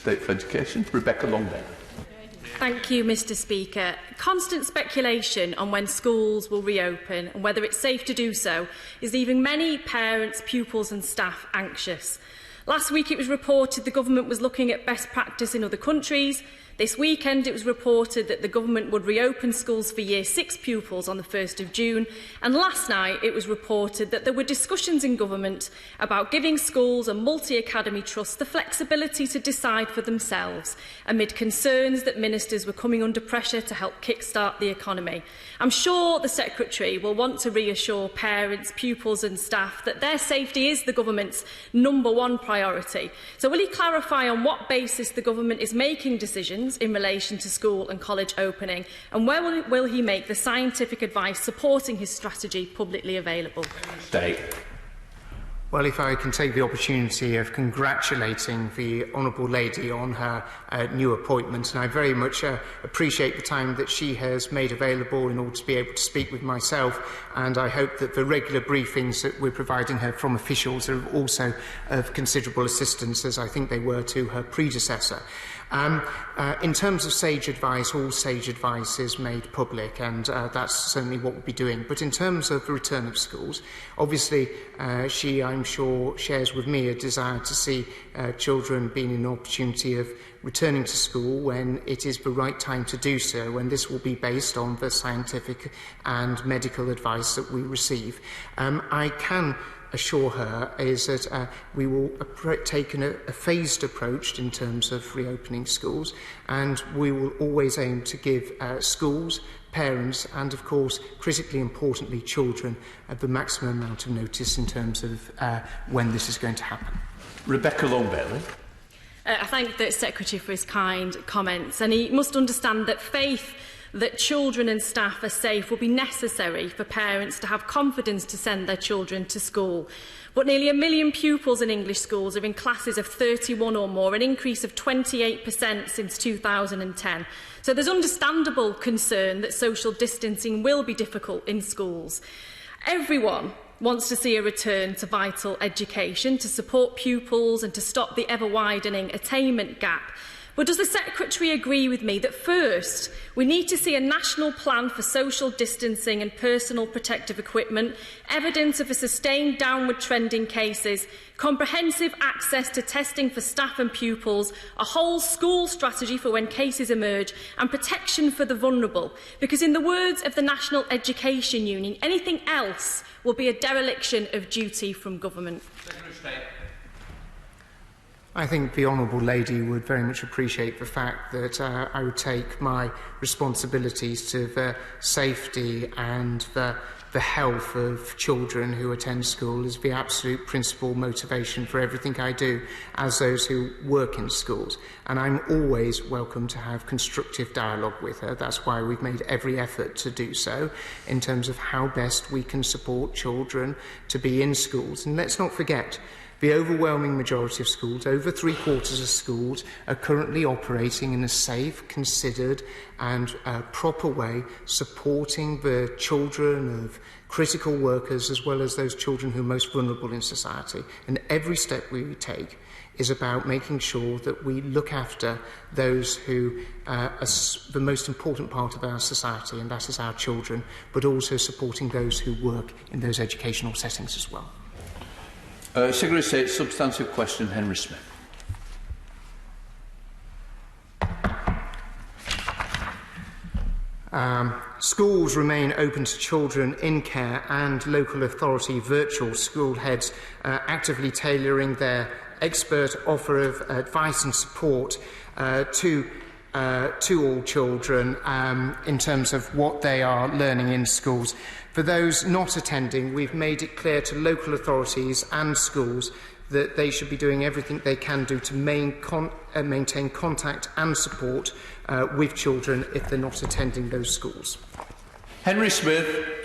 State for Education, Rebecca Longbailey. Thank you, Mr Speaker. Constant speculation on when schools will reopen and whether it's safe to do so is leaving many parents, pupils and staff anxious. Last week it was reported the government was looking at best practice in other countries. This weekend it was reported that the government would reopen schools for Year 6 pupils on the 1st of June. And last night it was reported that there were discussions in government about giving schools and multi-academy trusts the flexibility to decide for themselves, amid concerns that ministers were coming under pressure to help kickstart the economy. I'm sure the Secretary will want to reassure parents, pupils and staff that their safety is the government's #1 priority. So will he clarify on what basis the government is making decisions in relation to school and college opening, and where will he make the scientific advice supporting his strategy publicly available? Well, if I can take the opportunity of congratulating the Honourable Lady on her new appointment, and I very much appreciate the time that she has made available in order to be able to speak with myself, and I hope that the regular briefings that we're providing her from officials are also of considerable assistance, as I think they were to her predecessor. In terms of sage advice, all sage advice is made public, and that's certainly what we'll be doing. But in terms of the return of schools, obviously she, I'm sure, shares with me a desire to see children being an opportunity of returning to school when it is the right time to do so, and this will be based on the scientific and medical advice that we receive. I can assure her is that we will take a phased approach in terms of reopening schools, and we will always aim to give schools, parents and, of course, critically importantly, children the maximum amount of notice in terms of when this is going to happen. Rebecca Longbailey. I thank the Secretary for his kind comments, and he must understand that faith that children and staff are safe will be necessary for parents to have confidence to send their children to school. But nearly 1 million pupils in English schools are in classes of 31 or more, an increase of 28% since 2010. So there's understandable concern that social distancing will be difficult in schools. Everyone wants to see a return to vital education, to support pupils and to stop the ever-widening attainment gap. But does the Secretary agree with me that first we need to see a national plan for social distancing and personal protective equipment, evidence of a sustained downward trend in cases, comprehensive access to testing for staff and pupils, a whole school strategy for when cases emerge, and protection for the vulnerable? Because in the words of the National Education Union, anything else will be a dereliction of duty from government. I think the Honourable Lady would very much appreciate the fact that I would take my responsibilities to the safety and the health of children who attend school as the absolute principal motivation for everything I do as those who work in schools. And I'm always welcome to have constructive dialogue with her. That's why we've made every effort to do so in terms of how best we can support children to be in schools. And let's not forget, the overwhelming majority of schools, over 3/4 of schools, are currently operating in a safe, considered and proper way, supporting the children of critical workers as well as those children who are most vulnerable in society. And every step we take is about making sure that we look after those who are the most important part of our society, and that is our children, but also supporting those who work in those educational settings as well. Secretary of State, substantive question, Henry Smith. Schools remain open to children in care, and local authority virtual school heads actively tailoring their expert offer of advice and support to all children in terms of what they are learning in schools. For those not attending, we've made it clear to local authorities and schools that they should be doing everything they can do to maintain contact and support with children if they're not attending those schools. Henry Smith.